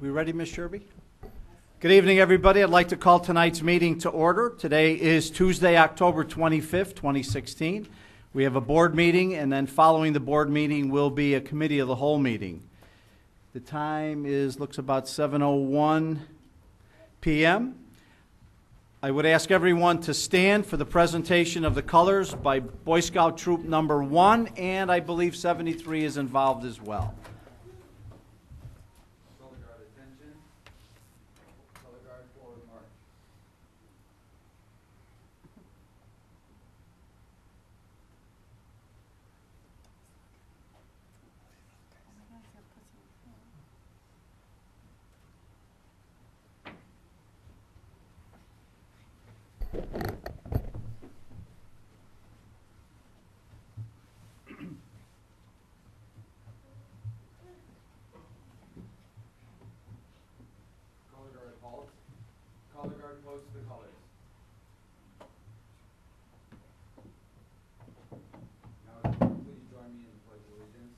We ready, Ms. Sherby? Good evening, everybody. I'd like to call tonight's meeting to order. Today is Tuesday, October 25th, 2016. We have a board meeting, and then following the board meeting will be a committee of the whole meeting. The time looks about 7:01 p.m. I would ask everyone to stand for the presentation of the colors by Boy Scout Troop number 1, and I believe 73 is involved as well. Color guard attention. Color guard forward march. Color guard halt. Color guard close to the colors. Now, please join me in the Pledge of Allegiance.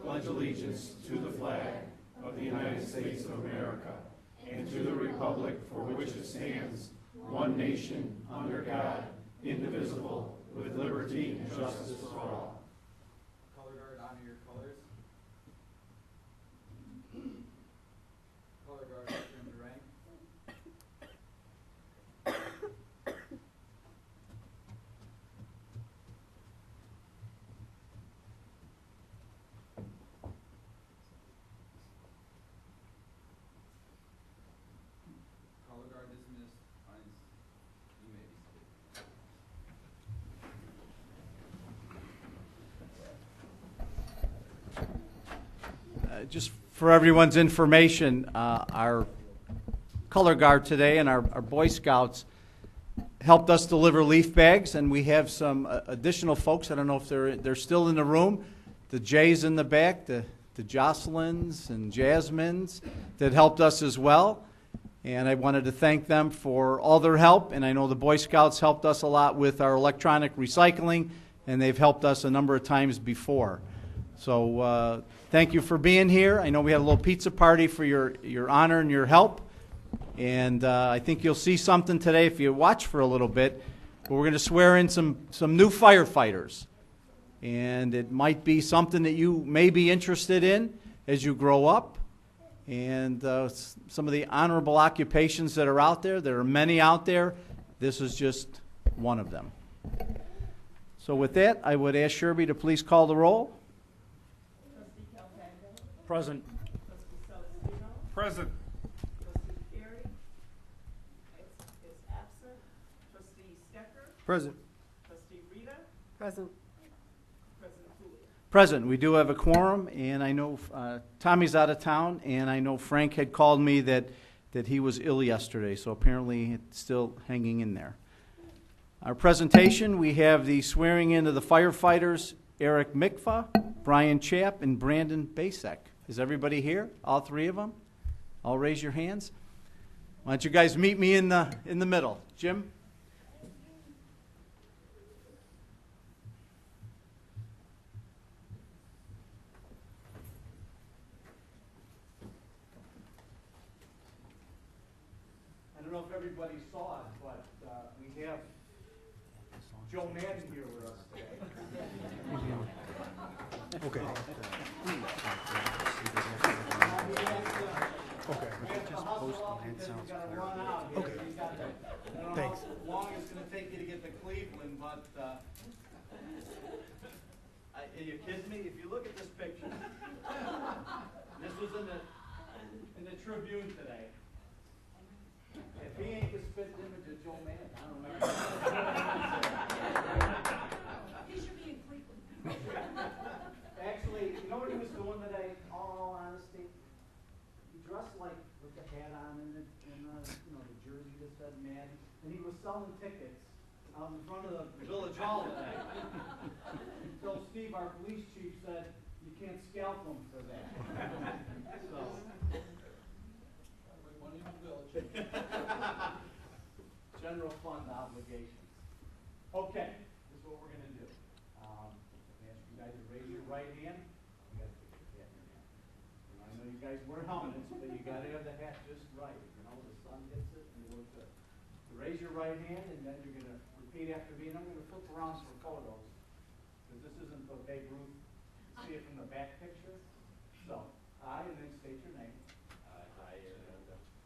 Pledge allegiance to the flag of the United States of America and to the republic for which it stands, one nation, under God, indivisible, with liberty and justice for all. Color guard, honor your colors. Color guard, return to rank. Color guard dismissed. Fines. You may be seated. Just for everyone's information, our color guard today and our Boy Scouts helped us deliver leaf bags, and we have some additional folks. I don't know if they're still in the room. The Jays in the back, the Jocelyn's and Jasmine's that helped us as well. And I wanted to thank them for all their help, and I know the Boy Scouts helped us a lot with our electronic recycling, and they've helped us a number of times before. So thank you for being here. I know we had a little pizza party for your honor and your help, and I think you'll see something today if you watch for a little bit. But we're going to swear in some new firefighters, and it might be something that you may be interested in as you grow up. And some of the honorable occupations that are out there. There are many out there. This is just one of them. So with that, I would ask Sherby to please call the roll. Trustee Calvago. Present. Trustee Celestino. Present. Trustee Carey is absent. Trustee Stecker. Present. Trustee Rita. Present. President Cooley. Present. We do have a quorum, and I know Tommy's out of town, and I know Frank had called me that he was ill yesterday, so apparently it's still hanging in there. Our presentation, we have the swearing in of the firefighters, Eric Mikva, Brian Chapp, and Brandon Basek. Is everybody here? All three of them? All raise your hands. Why don't you guys meet me in the middle? Jim? I don't know if everybody saw it, but we have Joe Madden here with us today. Okay. Okay. Thanks. How long it's going to take you to get to Cleveland, but are you kidding me? If you look at this picture, this was in the Tribune today. If he ain't the spit image of Joe Madden, I don't know. He should be in Cleveland. Actually, you know what he was doing today, all honesty? He dressed like with the hat on and the jersey that said Madden, and he was selling tickets out in front of the village hall today. Until Steve, our police chief, said, you can't scalp him for that. So. General fund obligations. Okay, this is what we're going to do. I'm going to ask you guys to raise your right hand. You got to put your hat in your hand. And I know you guys wear helmets, but you gotta have the hat just right, you know, the sun hits it and you look good. So raise your right hand and then you're gonna repeat after me, and I'm gonna flip around some photos, because this isn't the Babe Ruth, see it from the back picture. So, I, and then state your name. I,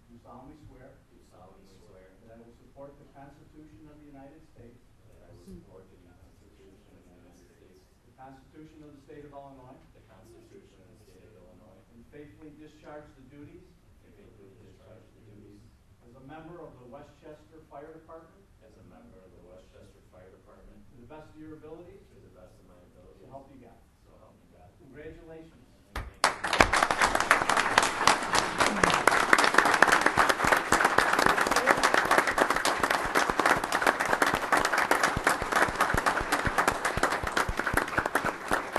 Do solemnly swear do solemnly swear that I will support the Constitution of the United States, that I will support the Constitution of the United States, the Constitution of the State of Illinois, the Constitution of the State of Illinois, and faithfully discharge the duties and faithfully discharge the duties as a member of the Westchester Fire Department as a member of the Westchester Fire Department to the best of your abilities, to the best of my ability. so help you God. So help me God. Congratulations.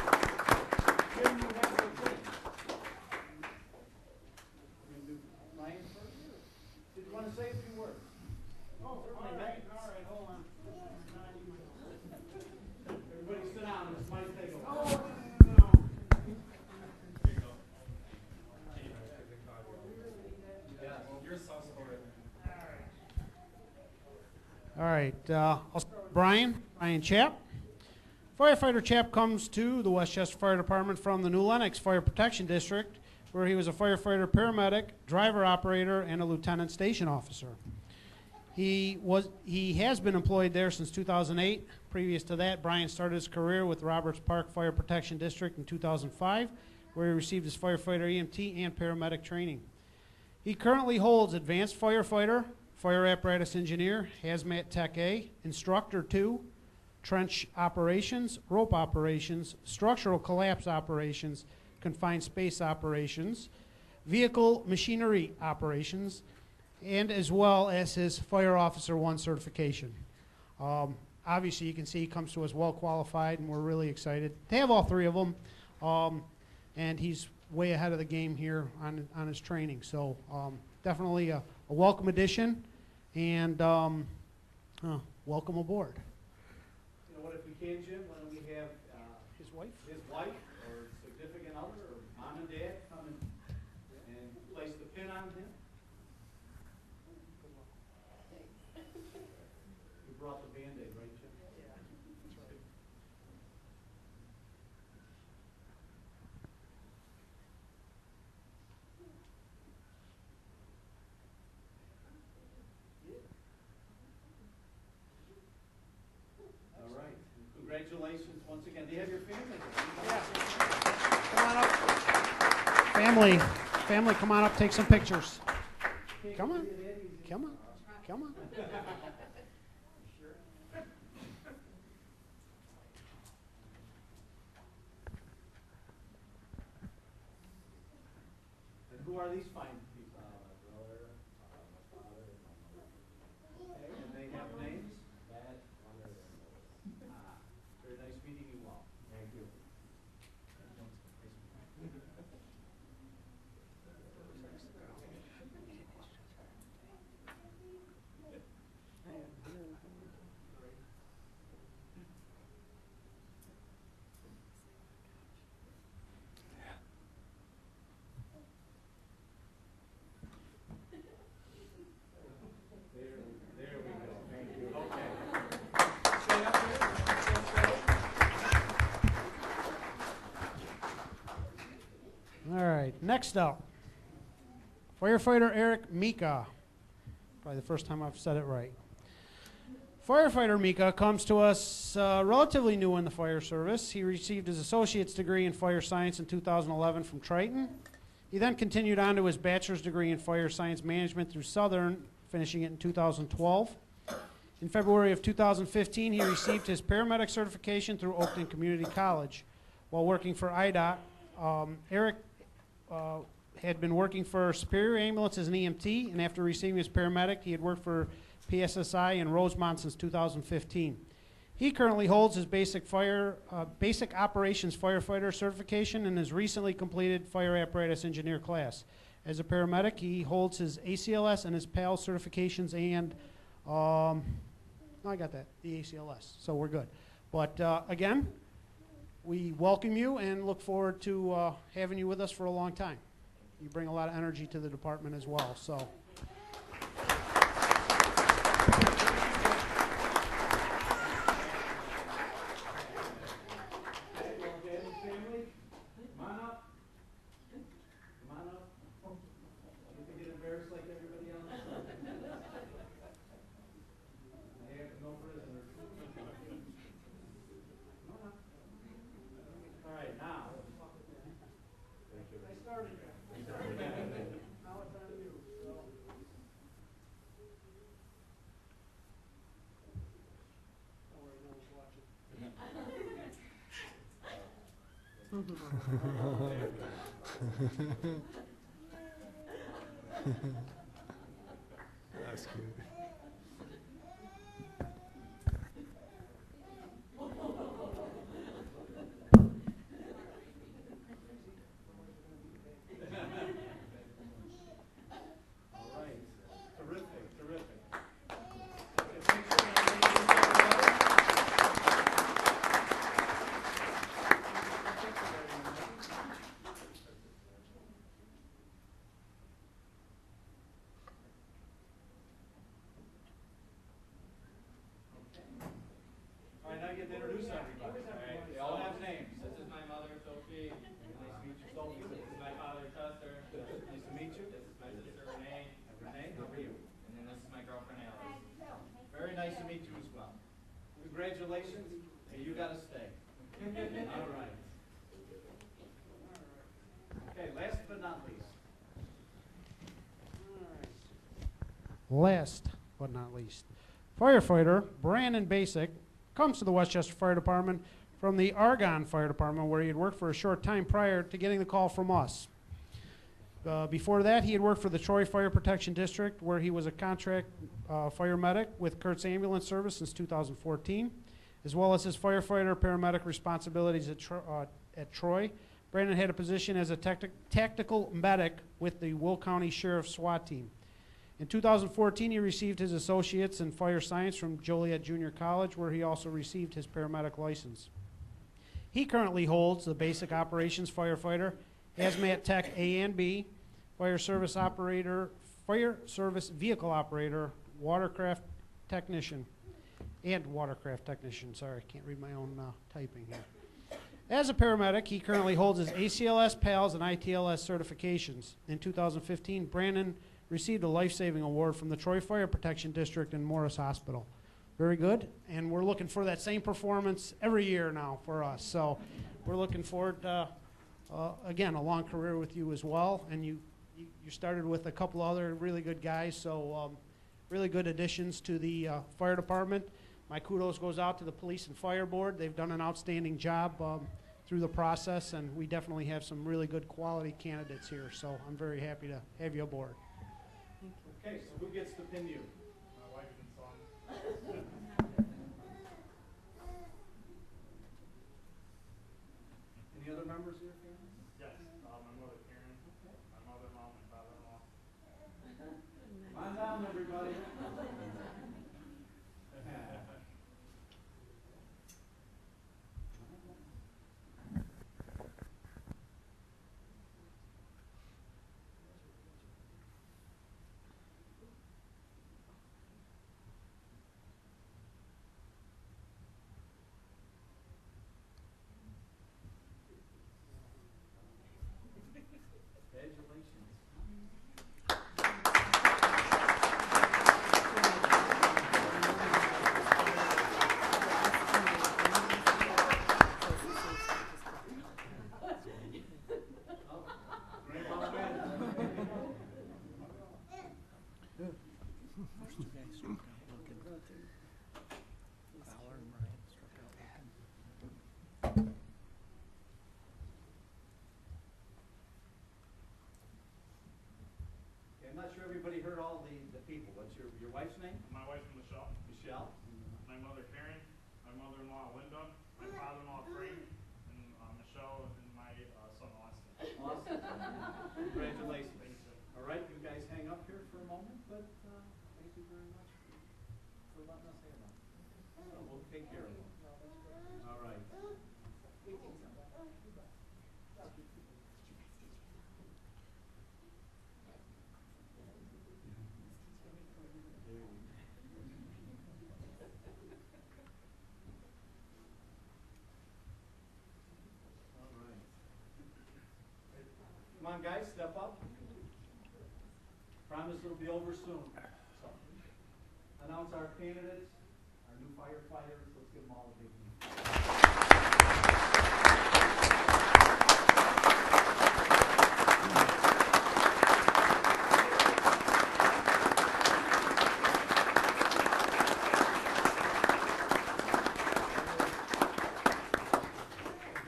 Jim, you have the thing. We're gonna do Ryan first. Did you want to say a few words? Oh, Certainly, all right, Becky. hold on. Everybody sit down, this might take a Oh, while. no. All right, I'll start with Brian Chapp. Firefighter Chapp comes to the Westchester Fire Department from the New Lenox Fire Protection District, where he was a firefighter, paramedic, driver operator, and a lieutenant station officer. He has been employed there since 2008. Previous to that, Brian started his career with Roberts Park Fire Protection District in 2005, where he received his firefighter EMT and paramedic training. He currently holds Advanced Firefighter, Fire Apparatus Engineer, Hazmat Tech A, Instructor 2, Trench Operations, Rope Operations, Structural Collapse Operations, Confined Space Operations, Vehicle Machinery Operations, and as well as his Fire Officer 1 certification. Obviously, you can see he comes to us well qualified, and we're really excited to have all three of them. And he's way ahead of the game here on his training. So definitely a welcome addition, and welcome aboard. You know what, if we can, Jim, why don't we have His wife? his wife or significant other or mom and dad come and place the pin on him? You brought the Band-Aid, right, Jim? Yeah, that's right. All right. Congratulations once again. Do you have your family? Come on up. Family, come on up, take some pictures. Come on, come on, come on. And who are these fine people? My brother, my father, and my mother. Okay, and they have names? Matt, Hunter, and Lois. Very nice meeting you all. Thank you. There we go. Thank you. Okay. Stay up here. All right, next up, firefighter Eric Mika. Probably the first time I've said it right. Firefighter Mika comes to us relatively new in the fire service. He received his associate's degree in fire science in 2011 from Triton. He then continued on to his bachelor's degree in fire science management through Southern, finishing it in 2012. In February of 2015, he received his paramedic certification through Oakland Community College. While working for IDOT, Eric had been working for Superior Ambulance as an EMT, and after receiving his paramedic, he had worked for PSSI in Rosemont since 2015. He currently holds his basic operations firefighter certification and has recently completed fire apparatus engineer class. As a paramedic, he holds his ACLS and his PAL certifications and, I got that, the ACLS, so we're good. But again, we welcome you and look forward to having you with us for a long time. You bring a lot of energy to the department as well, so. Family, come on up. Come on up. You can get embarrassed like everybody else. I have no prisoners. Come on up. All right, now. I started. Now it's on you. So. Don't worry, no one's watching. That's cute. All right. Terrific, terrific. All right, now you get to introduce everybody. All right, They all have names. This is my mother, Sophie. Nice to meet you, Sophie. This is my father, Chester. Nice to meet you. This is my sister, Renee. Renee, how are you? And then this is my girlfriend, Alice. Very nice to meet you as well. Congratulations. Hey, you gotta stay. All right. Okay, last but not least. Last but not least, firefighter Brandon Basic comes to the Westchester Fire Department from the Argonne Fire Department, where he had worked for a short time prior to getting the call from us. Before that, he had worked for the Troy Fire Protection District, where he was a contract fire medic with Kurt's Ambulance Service since 2014, as well as his firefighter paramedic responsibilities at Troy. Brandon had a position as a tactical medic with the Will County Sheriff's SWAT team. In 2014, he received his associates in fire science from Joliet Junior College, where he also received his paramedic license. He currently holds the basic operations firefighter, hazmat tech A and B, fire service operator, fire service vehicle operator, watercraft technician, sorry, I can't read my own typing here. As a paramedic, he currently holds his ACLS, PALS, and ITLS certifications. In 2015, Brandon received a life-saving award from the Troy Fire Protection District and Morris Hospital. Very good, and we're looking for that same performance every year now for us. So we're looking forward to, again, a long career with you as well. And you started with a couple other really good guys, so really good additions to the fire department. My kudos goes out to the Police and Fire Board. They've done an outstanding job through the process, and we definitely have some really good quality candidates here. So I'm very happy to have you aboard. Okay, so who gets to pin you? My wife and son. Any other members of your family? Yes, my mother Karen, my mother-in-law, my father-in-law. Come on down, everybody. Congratulations. I'm not sure everybody heard all the people. What's your wife's name? My wife Michelle, Michelle. my mother Karen, my mother-in-law Linda, my father-in-law Frank, and Michelle, and my son Austin. Awesome. Congratulations. Thank you. All right, you guys hang up here for a moment, but thank you very much for letting us have them. So we'll take care of them. All right. on, guys, step up. Promise it'll be over soon. So, announce our candidates, our new firefighters. Let's give them all a big hand.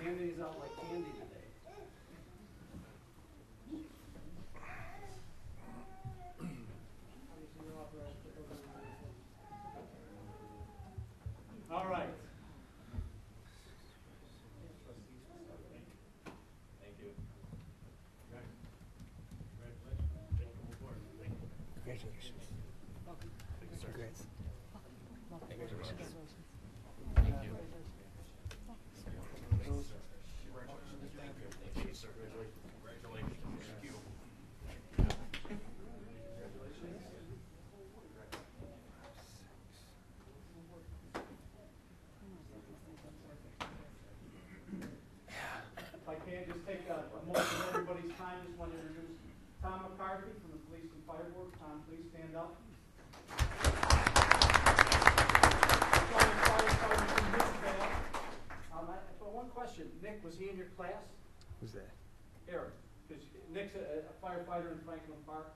Handing these out like candy today. All right. Thank you. Congratulations. Congrats. Congratulations. If I can just take a moment of everybody's time, just want to introduce Tom McCarthy from the Police and Fire Board. Tom, please stand up. So one question, Nick, was he in your class? Who's that? Eric, because Nick's a firefighter in Franklin Park,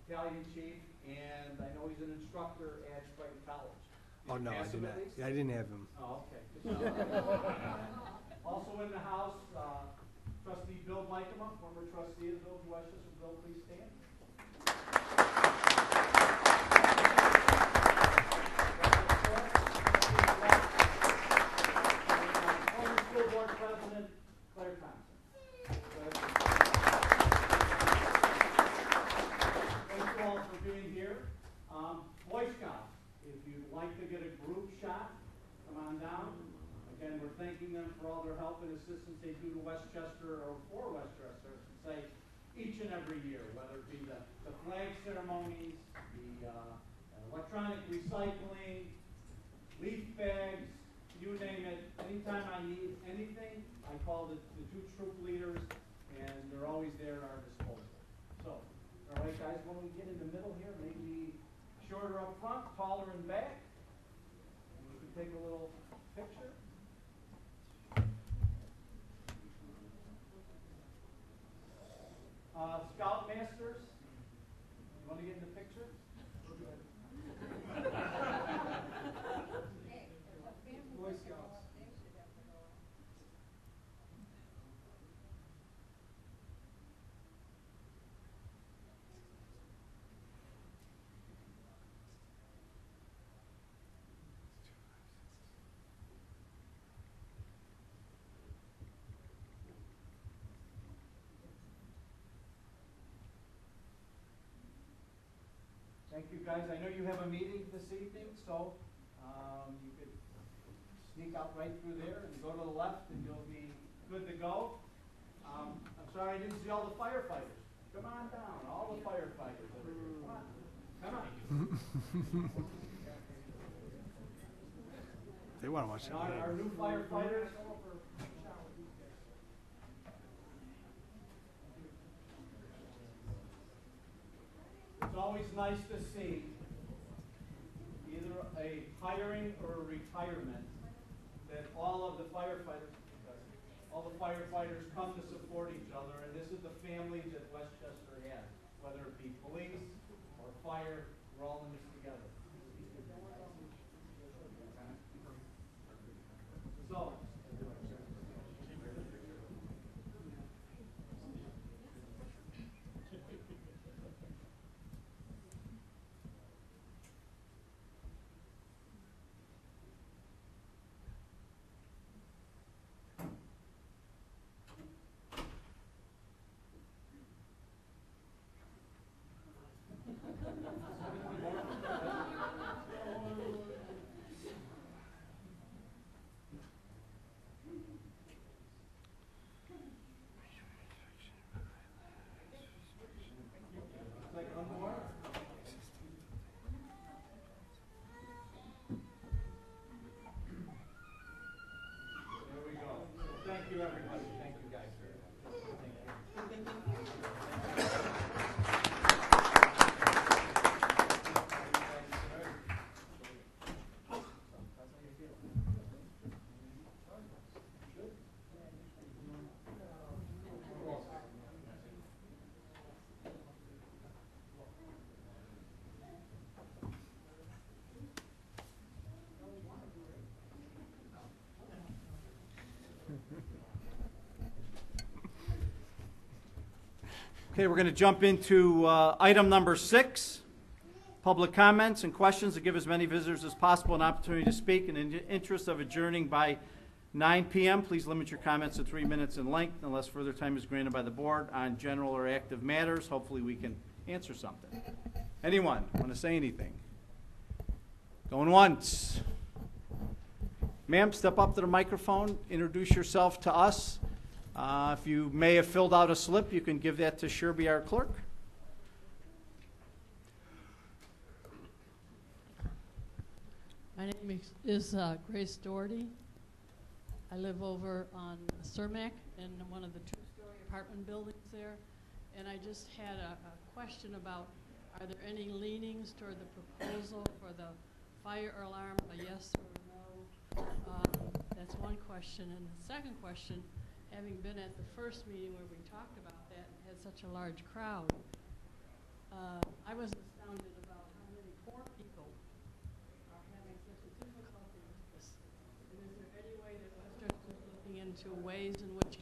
battalion chief, and I know he's an instructor at Franklin College. Did Oh, you no, I pass did him not. at least? I didn't have him. Oh, okay. Also in the house, trustee Bill Mykema, former trustee of the Village of Westchester. Bill, please stand. Former school board president, Claire Thompson. Thank you all for being here. Boy Scouts, if you'd like to get a group shot, come on down. Again, we're thanking them for all their help and assistance they do to Westchester, or for Westchester, I should say, each and every year, whether it be the flag ceremonies, the electronic recycling, leaf bags, you name it. Anytime I need anything, I call the two troop leaders, and they're always there at our disposal. So, all right, guys, when we get in the middle here, maybe shorter up front, taller in back, and we can take a little picture. Scoutmasters, you want to get in the picture? Boy Scouts. Thank you, guys. I know you have a meeting this evening, so you could sneak out right through there and go to the left, and you'll be good to go. I'm sorry I didn't see all the firefighters. Come on down, all the firefighters over here. Come on. Come on. They want to watch And that. our new firefighters. It's always nice to see either a hiring or a retirement that all the firefighters come to support each other, and this is the family that Westchester has, whether it be police or fire, we're all in this together. So, like one more. There we go. Thank you, everybody. Thank you, guys. Thank you. Okay, we're going to jump into item number 6, public comments and questions to give as many visitors as possible an opportunity to speak. And in the interest of adjourning by 9 p.m., please limit your comments to 3 minutes in length unless further time is granted by the board on general or active matters. Hopefully we can answer something. Anyone want to say anything? Going once. Ma'am, step up to the microphone, introduce yourself to us. If you may have filled out a slip, you can give that to Sherby, our clerk. My name is Grace Doherty. I live over on Cermak in one of the two-story apartment buildings there. And I just had a question about, are there any leanings toward the proposal for the fire alarm, a yes or no? That's one question. And the second question, having been at the first meeting where we talked about that and had such a large crowd, I was astounded about how many poor people are having such a difficulty with this. And is there any way that Westchester is looking into ways in which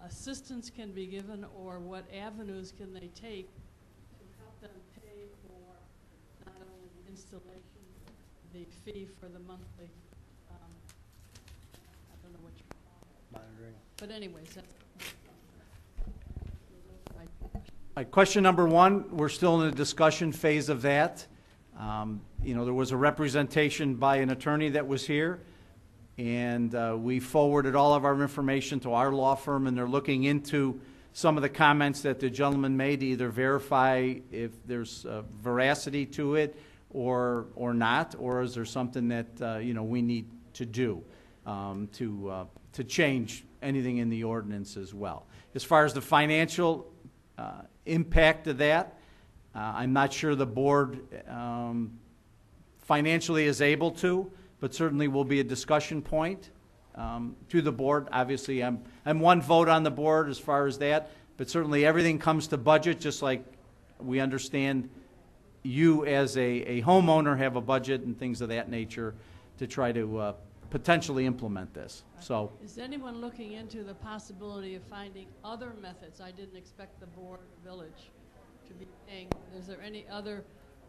assistance can be given, or what avenues can they take to help them pay for not only the installation, the fee for the monthly, I don't know what you call it. Monitoring. But anyways, that's my Question number 1, we're still in the discussion phase of that. There was a representation by an attorney that was here, and we forwarded all of our information to our law firm, and they're looking into some of the comments that the gentleman made to either verify if there's veracity to it or not, or is there something that we need to do to change anything in the ordinance as well. As far as the financial impact of that, I'm not sure the board financially is able to, but certainly will be a discussion point to the board. Obviously, I'm one vote on the board as far as that, but certainly everything comes to budget, just like we understand you as a homeowner have a budget and things of that nature to try to potentially implement this. So, Is anyone looking into the possibility of finding other methods? I didn't expect the board or village to be paying. Is there any other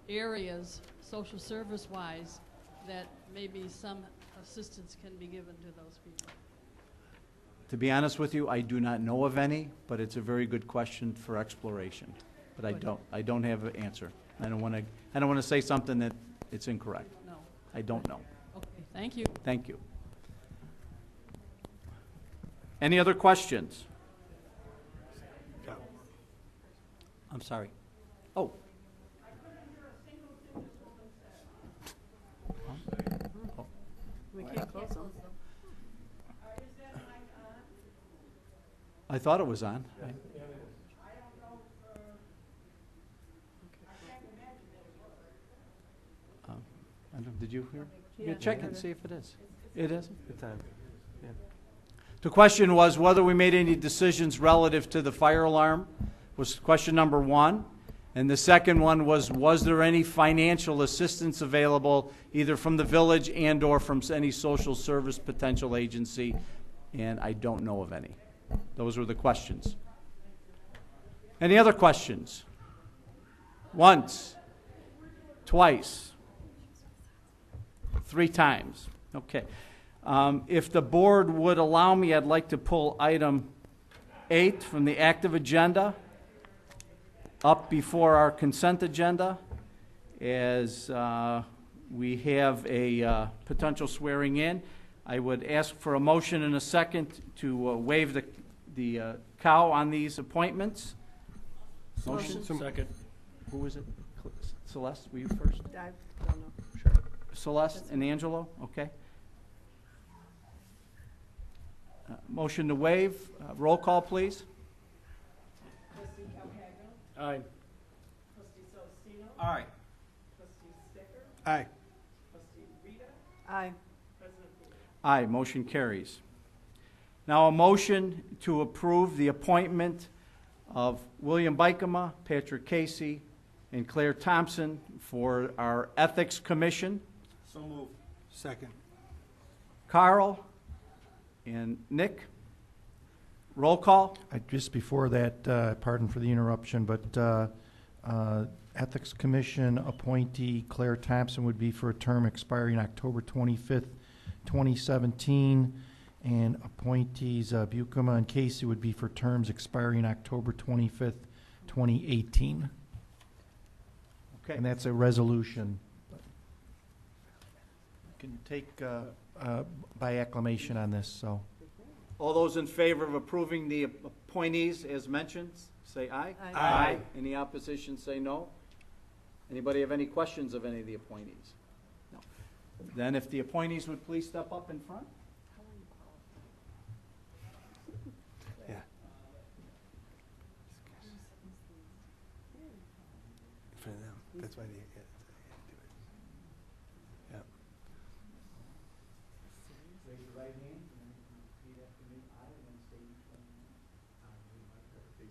areas, social service-wise, that maybe some assistance can be given to those people? to be honest with you, I do not know of any, but it's a very good question for exploration. But I don't have an answer. I don't want to say something that it's incorrect. No. I don't know. Okay, thank you. Thank you. Any other questions? I'm sorry. Oh. Oh. We can't close them. I thought it was on. I don't, did you hear? Yeah. Check it and see if it is. It is? Good time. Yeah. The question was whether we made any decisions relative to the fire alarm, was question number one. And the second one was there any financial assistance available either from the village and or from any social service potential agency? And I don't know of any. Those were the questions. Any other questions? Once, twice, 3 times. Okay. If the board would allow me, I'd like to pull item 8 from the active agenda up before our consent agenda, as we have a potential swearing in. I would ask for a motion and a second to waive the cow on these appointments. Motion? Second. Who was it? Celeste, were you first? I don't know. Sure. Celeste and Angelo, okay. Motion to waive. Roll call, please. Trustee Calhagen, Aye. trustee Celestino, Aye. trustee Stecker, Aye. trustee Rita, Aye. president Bowie. Aye, motion carries. Now a motion to approve the appointment of William Bykema, Patrick Casey, and Claire Thompson for our Ethics Commission. So moved. Second. Carl and Nick, Roll call? Just before that, pardon for the interruption, but Ethics Commission appointee Claire Thompson would be for a term expiring October 25th, 2017, and appointees Bukema and Casey would be for terms expiring October 25th, 2018. Okay. And that's a resolution. Can take by acclamation on this, so. All those in favor of approving the appointees as mentioned, say aye. Aye. Any opposition, say no. Anybody have any questions of any of the appointees? No. Then if the appointees would please step up in front. Yeah. In front of them. That's why they do it. Yeah. Raise your right hand and then repeat after me. I, and then state each one. Do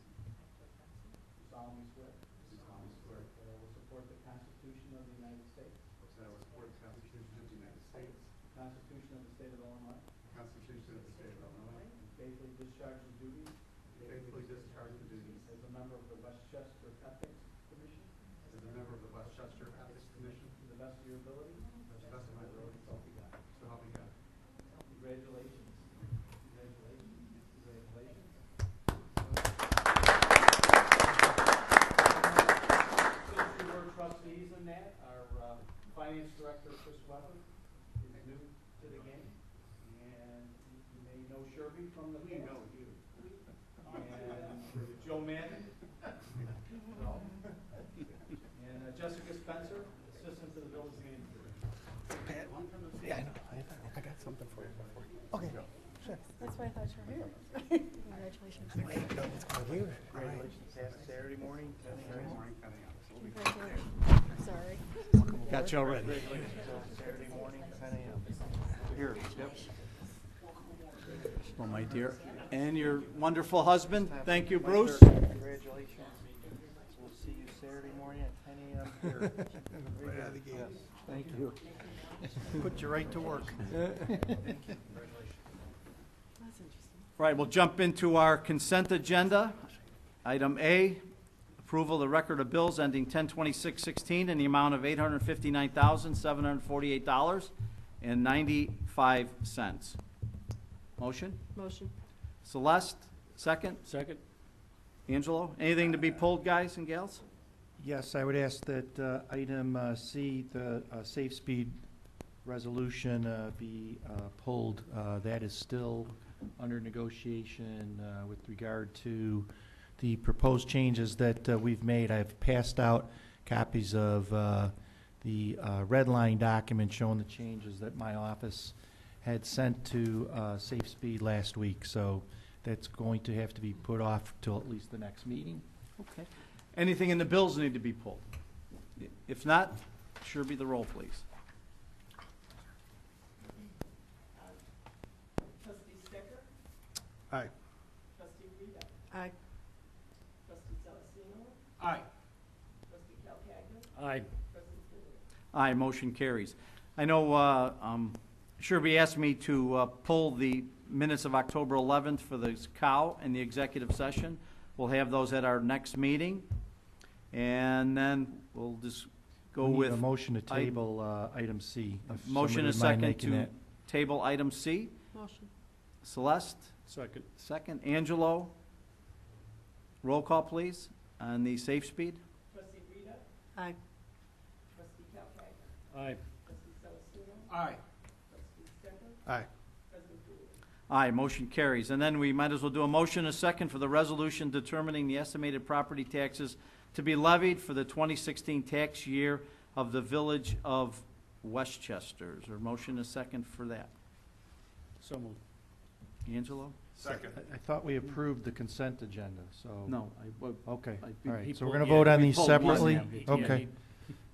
solemnly swear. That I will support the Constitution of the United States. That I will support the Constitution of the United States, The Constitution of the State of Illinois. the Constitution of the State of Illinois, And faithfully discharge the duties. faithfully discharge the duties As a member of the Westchester Ethics Commission. as a member of the Westchester Ethics Commission To the best of your ability. to the best of my ability, So help you God. so help me God. Congratulations. Congratulations. Congratulations. Since you were trustees in that, our finance director, Chris Weber, is new to the game. And you may know Sherby from the past. know you. And Joe Madden. No. And Jessica Spencer, assistant to the village manager. Pat? Yeah, I know. I got something for you. Okay, sure. That's why I thought you were here. Congratulations. Wait, no, it's called you. Saturday morning. Congratulations. Sorry. Got you already. Saturday morning, 10 a.m. Here, yep. Well, my dear. And your wonderful husband. Thank you, Bruce. Congratulations. We'll see you Saturday morning at 10 a.m. here. Right out of the gate. Yes, thank you. Put you right to work. That's interesting. Right, we'll jump into our consent agenda. Item A, approval of the record of bills ending 10/26/16 in the amount of $859,748.95. Motion? Motion. Celeste, second? Second. Angelo, anything to be pulled, guys and gals? Yes, I would ask that item C, the safe speed resolution, be pulled. That is still under negotiation with regard to the proposed changes that we've made. I've passed out copies of the red line document showing the changes that my office had sent to Safe Speed last week. So that's going to have to be put off till at least the next meeting. Okay. Anything in the bills need to be pulled? If not, sure be the roll, please. Trustee Sticker, Aye. trustee Rita, Aye. trustee Celestino, Aye. trustee Calcagno, Aye. president Flutie. Aye, motion carries. I know Sherby asked me to pull the minutes of October 11th for the cow and the executive session. We'll have those at our next meeting. And then we'll just go We need with a motion to table item C. if motion somebody and would mind second making to that. table item C. Motion. Celeste, Second. second. Angelo, roll call, please, on the safe speed. Trustee Rita, Aye. trustee Calcagno, Aye. trustee Celestino, Aye. trustee Sticker, Aye. president Flutie. Aye, motion carries. And then we might as well do a motion and a second for the resolution determining the estimated property taxes to be levied for the 2016 tax year of the Village of Westchester. Is there a motion and a second for that? So moved. Angelo? Second. I thought we approved the consent agenda, so. No. Okay, I- all right. He So we're pulled- going to yeah, vote on we these pulled one. separately? Yeah, Okay,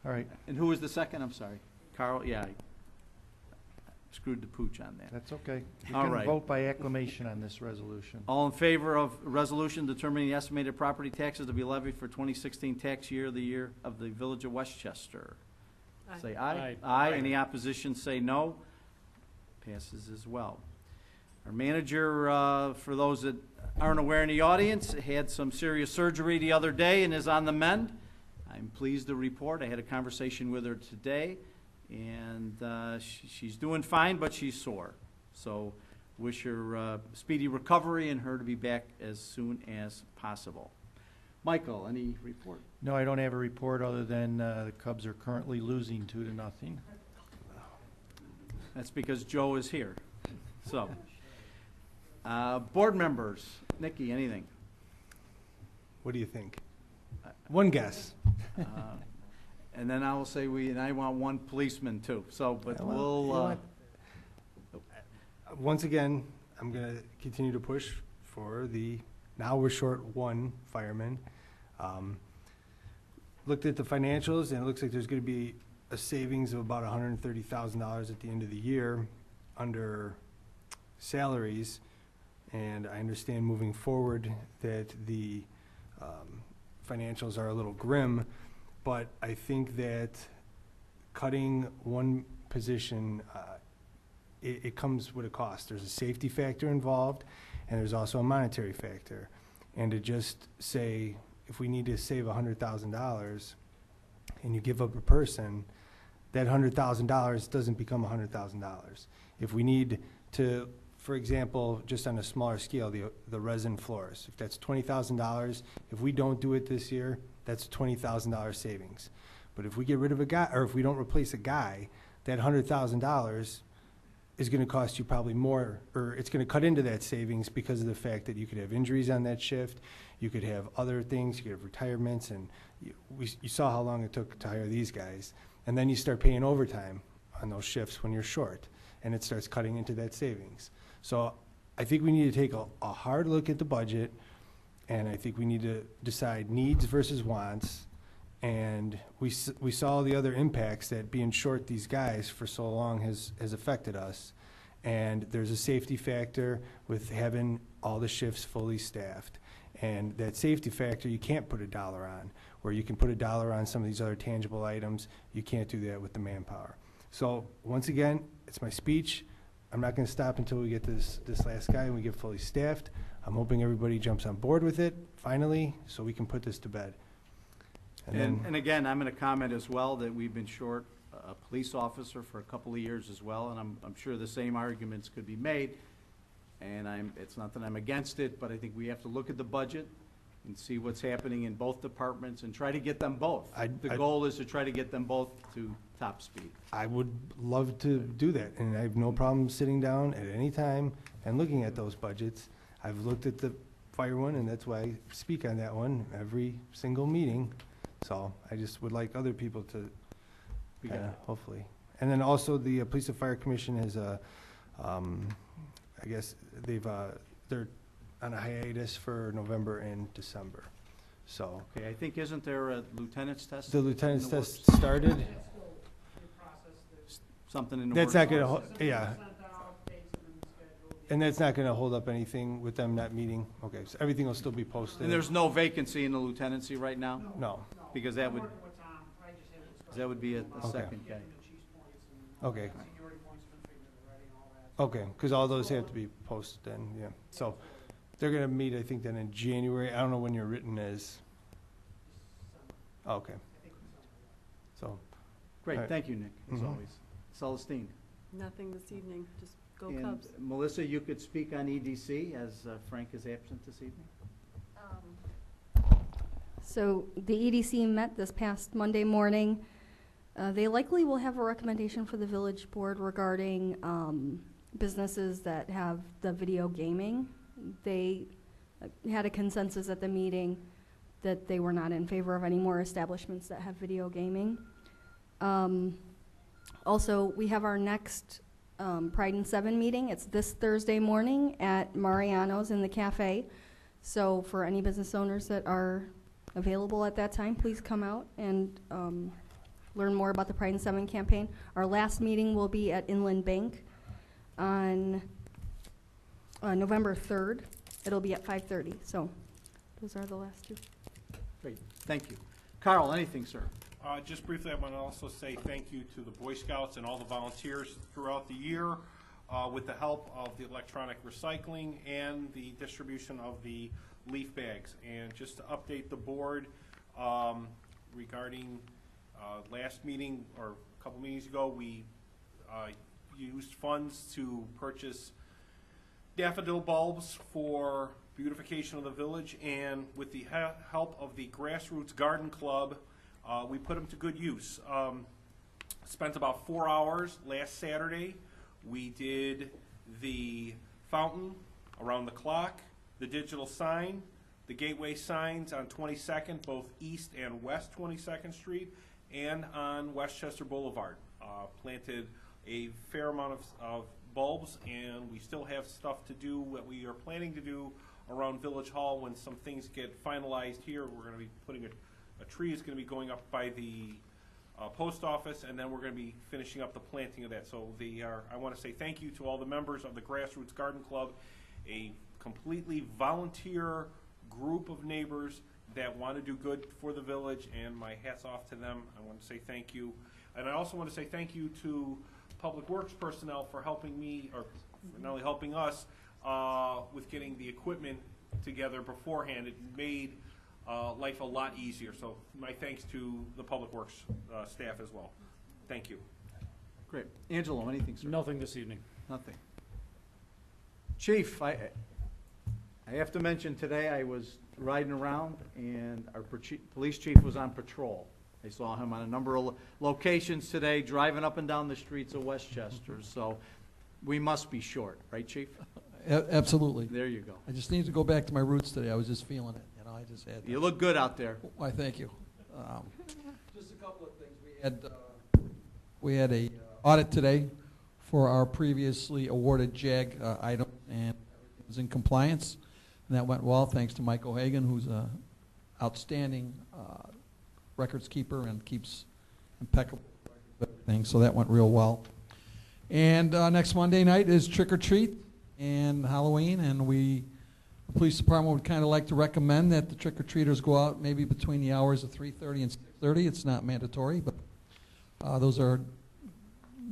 all right. And who was the second? I'm sorry. Carl? Yeah, I screwed the pooch on that. That's okay. You All can right. vote by acclamation on this resolution. All in favor of resolution determining the estimated property taxes to be levied for 2016 tax year, the year of the Village of Westchester? Aye. Say aye. Aye. Aye. Any opposition, say no. Passes as well. Our manager, for those that aren't aware in the audience, had some serious surgery the other day and is on the mend. I'm pleased to report I had a conversation with her today, and she's doing fine, but she's sore. So wish her speedy recovery and her to be back as soon as possible. Michael, any report? No, I don't have a report other than the Cubs are currently losing 2-0. That's because Joe is here. So, board members, Nikki, anything? What do you think? One guess. And then I will say and I want one policeman too. So, but Well, we'll. you know what? Once again, I'm going to continue to push for now we're short one fireman. Looked at the financials, and it looks like there's going to be a savings of about $130,000 at the end of the year under salaries. And I understand moving forward that the financials are a little grim, but I think that cutting one position, it comes with a cost. There's a safety factor involved, and there's also a monetary factor. And to just say, if we need to save $100,000 and you give up a person, that $100,000 doesn't become $100,000. If we need to, for example, just on a smaller scale, the resin floors, if that's $20,000, if we don't do it this year, that's $20,000 savings. But if we get rid of a guy, or if we don't replace a guy, that $100,000 is going to cost you probably more, or it's going to cut into that savings because of the fact that you could have injuries on that shift, you could have other things, you could have retirements, and you saw how long it took to hire these guys. And then you start paying overtime on those shifts when you're short, and it starts cutting into that savings. So I think we need to take a hard look at the budget, and I think we need to decide needs versus wants. And we saw the other impacts that being short these guys for so long has affected us. And there's a safety factor with having all the shifts fully staffed. And that safety factor, you can't put a dollar on. Where you can put a dollar on some of these other tangible items, you can't do that with the manpower. So once again, it's my speech. I'm not going to stop until we get this last guy and we get fully staffed. I'm hoping everybody jumps on board with it, finally, so we can put this to bed. And again, I'm going to comment as well that we've been short a police officer for a couple of years as well, and I'm sure the same arguments could be made. And it's not that I'm against it, but I think we have to look at the budget and see what's happening in both departments and try to get them both. The goal is to try to get them both to top speed. I would love to do that, and I have no problem sitting down at any time and looking at those budgets. I've looked at the fire one, and that's why I speak on that one every single meeting. So I just would like other people to, hopefully. And then also the Police and Fire Commission has I guess they're on a hiatus for November and December. So Okay, I think, isn't there a lieutenant's test? the lieutenant's in the test works? started. Something in the That's works? not gonna, yeah. And that's not gonna hold up anything with them not meeting? Okay, so everything will still be posted? And there's no vacancy in the lieutenancy right now? No. Because that would be a Okay. second guy. Okay. Okay, because all those have to be posted then, yeah. So they're gonna meet, I think, then in January. I don't know when your written is. Okay. So, Great, All right. thank you, Nick, as Mhm. always. Celestine. Nothing this evening, just go And Cubs. Melissa, you could speak on EDC as Frank is absent this evening. So the EDC met this past Monday morning. They likely will have a recommendation for the village board regarding businesses that have the video gaming. They had a consensus at the meeting that they were not in favor of any more establishments that have video gaming. Also, we have our next Pride and Seven meeting. It's this Thursday morning at Mariano's in the cafe. So for any business owners that are available at that time, please come out and learn more about the Pride and Seven campaign. Our last meeting will be at Inland Bank on November 3rd. It'll be at 5:30. So those are the last two. Great, thank you. Carl, anything, sir? Just briefly, I want to also say thank you to the Boy Scouts and all the volunteers throughout the year. with the help of the electronic recycling and the distribution of the leaf bags. And just to update the board regarding last meeting or a couple meetings ago, we used funds to purchase daffodil bulbs for beautification of the village, and with the help of the Grassroots Garden Club, we put them to good use. Spent about 4 hours last Saturday. We did the fountain around the clock, the digital sign, the gateway signs on 22nd, both East and West 22nd Street, and on Westchester Boulevard. Planted a fair amount of bulbs, and we still have stuff to do that we are planning to do around Village Hall when some things get finalized here. We're going to be putting a tree is going to be going up by the post office, and then we're going to be finishing up the planting of that. So I want to say thank you to all the members of the Grassroots Garden Club, a completely volunteer group of neighbors that want to do good for the village, and my hat's off to them. I want to say thank you. And I also want to say thank you to Public Works personnel for helping me, or for not only helping us, with getting the equipment together beforehand. It made life a lot easier. So my thanks to the Public Works staff as well. Thank you. Great. Angelo, anything, sir? Nothing this evening. Nothing. Chief, I have to mention today I was riding around and our police chief was on patrol. I saw him on a number of locations today, driving up and down the streets of Westchester. So we must be short, right, Chief? Absolutely. There you go. I just need to go back to my roots today. I was just feeling it. You know, I just had. You look good out there. Why, thank you. Just a couple of things. We had a audit today for our previously awarded JAG item, and everything was in compliance, and that went well thanks to Mike O'Hagan, who's an outstanding records keeper and keeps impeccable things. So that went real well. And next Monday night is trick or treat and Halloween, and the police department would kind of like to recommend that the trick or treaters go out maybe between the hours of 3:30 and 6:30. It's not mandatory, but those are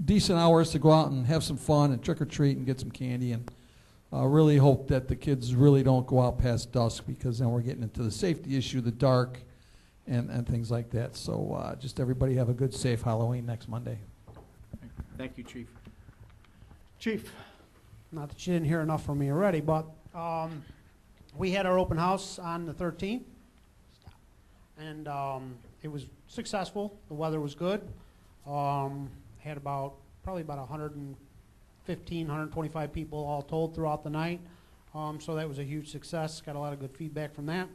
decent hours to go out and have some fun and trick or treat and get some candy. And really hope that the kids really don't go out past dusk, because then we're getting into the safety issue, the dark, and things like that. So just everybody have a good, safe Halloween next Monday. Thank you, Chief. Chief. Not that you didn't hear enough from me already, but we had our open house on the 13th, and it was successful. The weather was good. Had probably about 115, 125 people all told throughout the night. So that was a huge success. Got a lot of good feedback from that.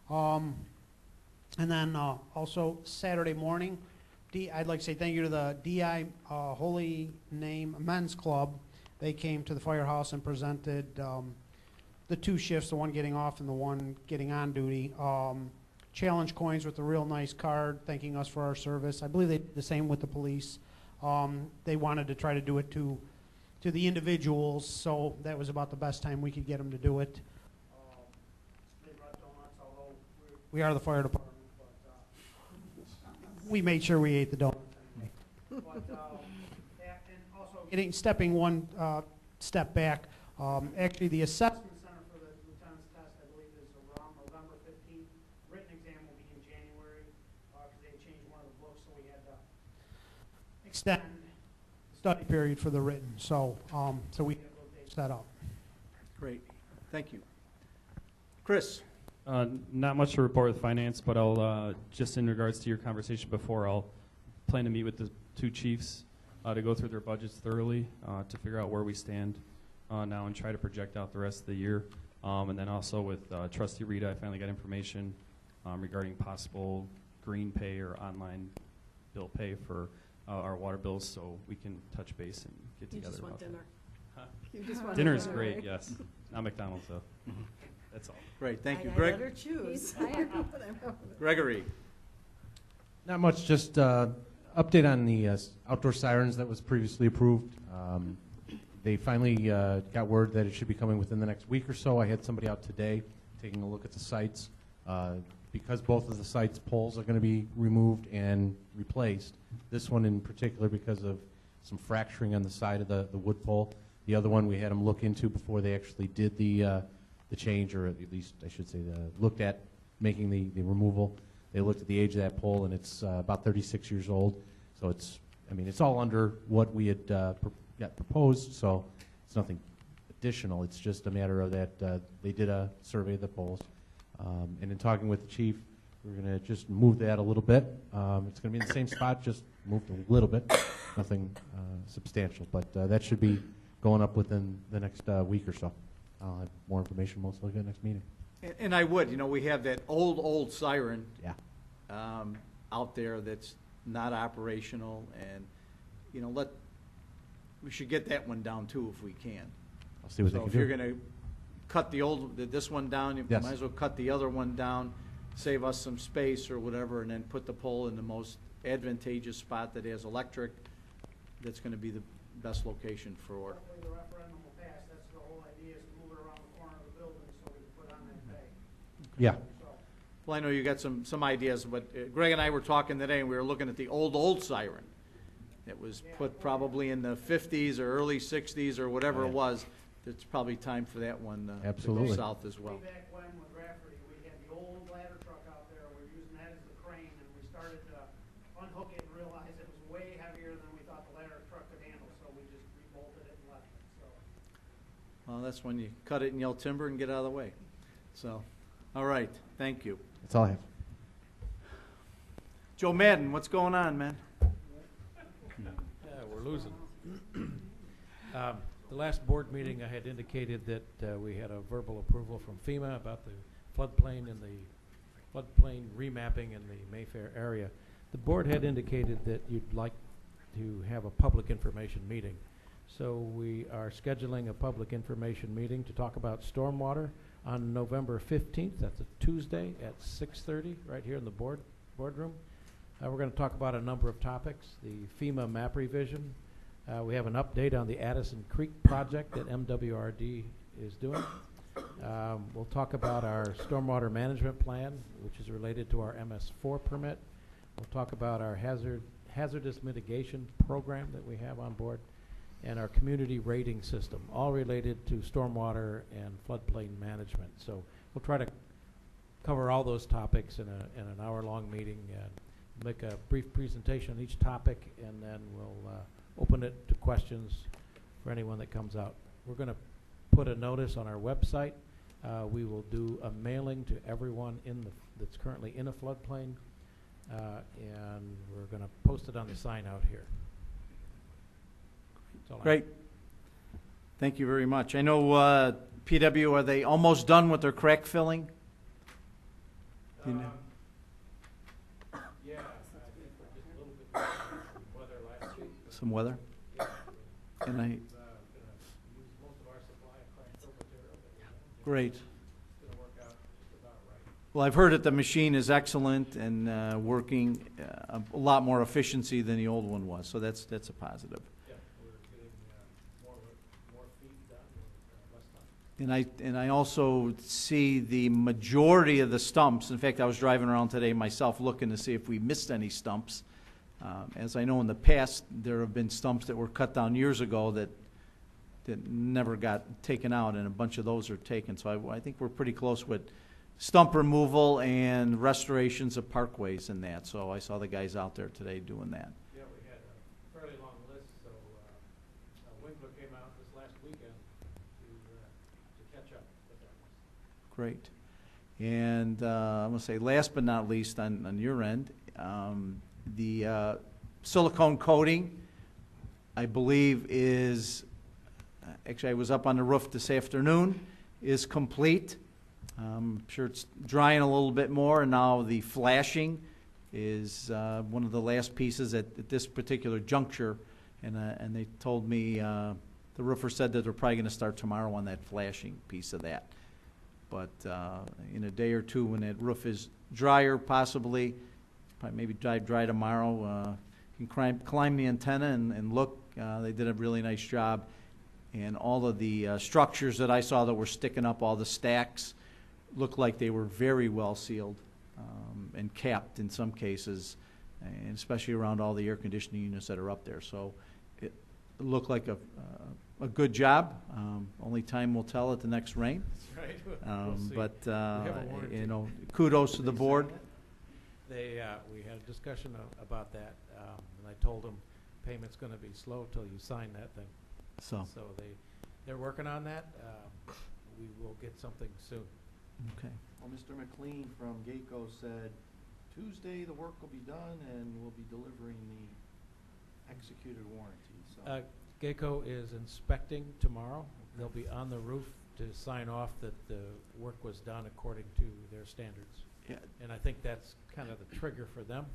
And then also Saturday morning, I'd like to say thank you to the DI Holy Name Men's Club. They came to the firehouse and presented the two shifts, the one getting off and the one getting on duty. Challenge coins with a real nice card thanking us for our service. I believe they did the same with the police. They wanted to try to do it to the individuals, so that was about the best time we could get them to do it. They brought donuts, although we are the fire department, but we made sure we ate the donuts. But, and also stepping one step back, actually the assessment center for the lieutenant's test, I believe, is around November 15th. Written exam will be in January, because they changed one of the books, so we had to extend the study period for the written. So, so we have those dates set up. Great. Thank you. Chris. Not much to report with finance, but I'll just in regards to your conversation before, I'll plan to meet with the two chiefs to go through their budgets thoroughly, to figure out where we stand now and try to project out the rest of the year. And then also with Trustee Rita, I finally got information regarding possible green pay or online bill pay for our water bills, so we can touch base and get together. You just want about dinner. Huh? You just want Dinner is dinner, great, right? yes. Not McDonald's, though. That's all. Great. Thank you. I Greg. better choose. Gregory. Not much, just update on the outdoor sirens that was previously approved. They finally got word that it should be coming within the next week or so. I had somebody out today taking a look at the sites. Because both of the sites' poles are going to be removed and replaced, this one in particular because of some fracturing on the side of the wood pole, The other one we had them look into before they actually did the change, or at least I should say looked at making the removal. They looked at the age of that pole, and it's about 36 years old. So it's, I mean, it's all under what we had got proposed, so it's nothing additional. It's just a matter of that they did a survey of the poles. And in talking with the chief, we're going to just move that a little bit. It's going to be in the same spot, just moved a little bit. Nothing substantial, but that should be going up within the next week or so. I'll have more information most likely at the next meeting. And I would, we have that old siren Yeah. out there that's not operational, and, we should get that one down too if we can. I'll see what they So can if do. you're gonna cut this one down, you Yes. might as well cut the other one down, save us some space or whatever, and then put the pole in the most advantageous spot that has electric, that's gonna be the best location for. Hopefully the referendum will pass. That's the whole idea, is to move it around the corner of the building so we can put on that bay. Yeah. So, Well, I know you got some ideas, but Greg and I were talking today, and we were looking at the old siren. It was put probably in the 50s or early 60s or whatever Yeah. it was. It's probably time for that one to Absolutely. go south as well. way back when with Rafferty, we had the old ladder truck out there. We were using that as the crane, and we started to unhook it and realized it was way heavier than we thought the ladder truck could handle, so we just rebolted it and left it, so. Well, that's when you cut it and yell timber and get out of the way. So, all right, thank you. That's all I have. Joe Madden, what's going on, man? Yeah, we're losing. The last board meeting, I had indicated that we had a verbal approval from FEMA about the floodplain and the floodplain remapping in the Mayfair area. The board had indicated that you'd like to have a public information meeting. So we are scheduling a public information meeting to talk about stormwater on November 15th. That's a Tuesday at 6:30, right here in the boardroom. We're going to talk about a number of topics. The FEMA map revision. We have an update on the Addison Creek project that MWRD is doing. We'll talk about our stormwater management plan, which is related to our MS4 permit. We'll talk about our hazardous mitigation program that we have on board, and our community rating system, all related to stormwater and floodplain management. So we'll try to cover all those topics in an hour-long meeting and make a brief presentation on each topic, and then we'll open it to questions for anyone that comes out. We're going to put a notice on our website. We will do a mailing to everyone that's currently in a floodplain, and we're going to post it on the sign out here. That's all I have. Great. Thank you very much. I know PW, are they almost done with their crack filling? You know? Yeah, I think we're just a little bit some weather last week. Some weather? And I, Going to use most of our supply of cracked fill material. great. It's going to work out just about right. Well, I've heard that the machine is excellent and working a lot more efficiency than the old one was, so that's a positive. Yeah, we're getting more feet done with less time. And I also see the majority of the stumps. In fact, I was driving around today myself looking to see if we missed any stumps. As I know in the past, there have been stumps that were cut down years ago that never got taken out, and a bunch of those are taken. So I think we're pretty close with stump removal and restorations of parkways and that. So I saw the guys out there today doing that. Yeah, we had a fairly long list, so Winkler came out this last weekend to catch up with that. Great. And I'm going to say, last but not least, on your end, the silicone coating, I believe, is actually, I was up on the roof this afternoon, is complete. I'm sure it's drying a little bit more, and now the flashing is one of the last pieces at this particular juncture. And they told me, the roofer said that they're probably going to start tomorrow on that flashing piece of that. But in a day or two, when that roof is drier, possibly, probably maybe dry tomorrow, you can climb the antenna and look. They did a really nice job. And all of the structures that I saw that were sticking up, all the stacks, looked like they were very well sealed and capped in some cases, and especially around all the air conditioning units that are up there. So it looked like a a good job. Only time will tell at the next rain. Right. We'll see. But, We have a warranty. you know, kudos to the board. We had a discussion about that, and I told them payment's gonna be slow till you sign that thing. So, So they're working on that. We will get something soon. okay. Well, Mr. McLean from Geico said Tuesday the work will be done and we'll be delivering the executed warranty, so. Geico is inspecting tomorrow. They'll be on the roof to sign off that the work was done according to their standards. Yeah, And I think that's kind of the trigger for them.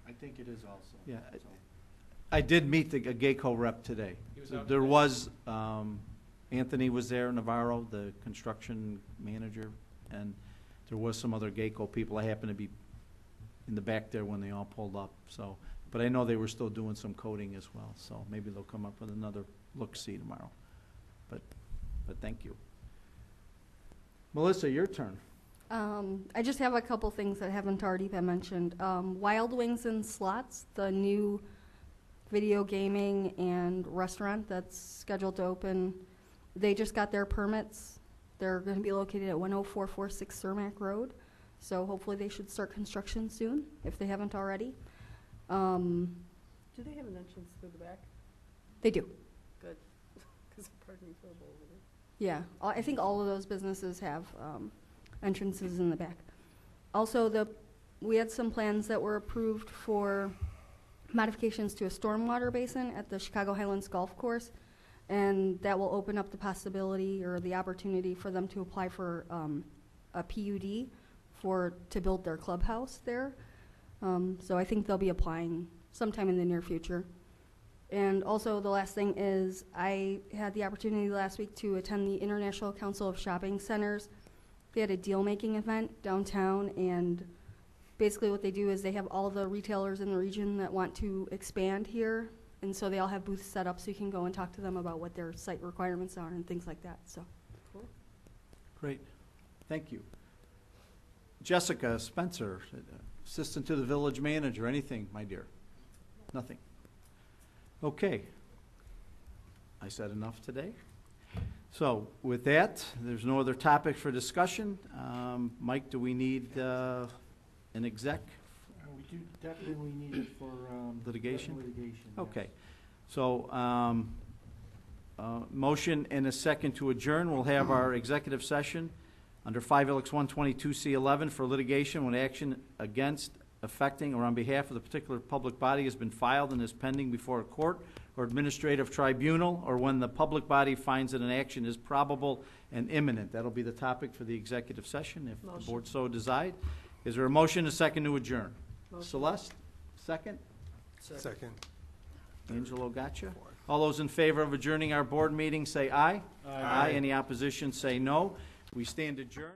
I think it is also. Yeah, so. I did meet the Geico rep today. He was out There today? was, Anthony was there, Navarro, the construction manager, and there was some other Geico people. I happened to be in the back there when they all pulled up, so. But I know they were still doing some coding as well, so maybe they'll come up with another look-see tomorrow. But thank you. Melissa, your turn. I just have a couple things that haven't already been mentioned. Wild Wings and Slots, the new video gaming and restaurant that's scheduled to open, they just got their permits. They're going to be located at 10446 Cermak Road, so hopefully they should start construction soon, if they haven't already. Do they have an entrance through the back? They do. Good. Because parking is horrible over there. Yeah, I think all of those businesses have entrances in the back. Also, we had some plans that were approved for modifications to a stormwater basin at the Chicago Highlands Golf Course, and that will open up the possibility or the opportunity for them to apply for a PUD to build their clubhouse there. So I think they'll be applying sometime in the near future. And also, the last thing is, I had the opportunity last week to attend the International Council of Shopping Centers. They had a deal-making event downtown, and basically what they do is they have all the retailers in the region that want to expand here, and so they all have booths set up so you can go and talk to them about what their site requirements are and things like that. So, Cool. Great. Thank you. Jessica Spencer, assistant to the village manager. Anything, my dear? Nothing. Okay. I said enough today. So with that, there's no other topic for discussion. Mike, do we need an exec? We do definitely need it for Litigation? Litigation. Okay. So motion and a second to adjourn. We'll have our executive session under 5 LX 122C11 for litigation when action against, affecting, or on behalf of the particular public body has been filed and is pending before a court or administrative tribunal, or when the public body finds that an action is probable and imminent. That'll be the topic for the executive session, if the board so decide. Is there a motion, a second to adjourn? Motion. Celeste, second? Second. Angelo, gotcha. All those in favor of adjourning our board meeting, say aye. Aye. Any opposition, say no. We stand adjourned.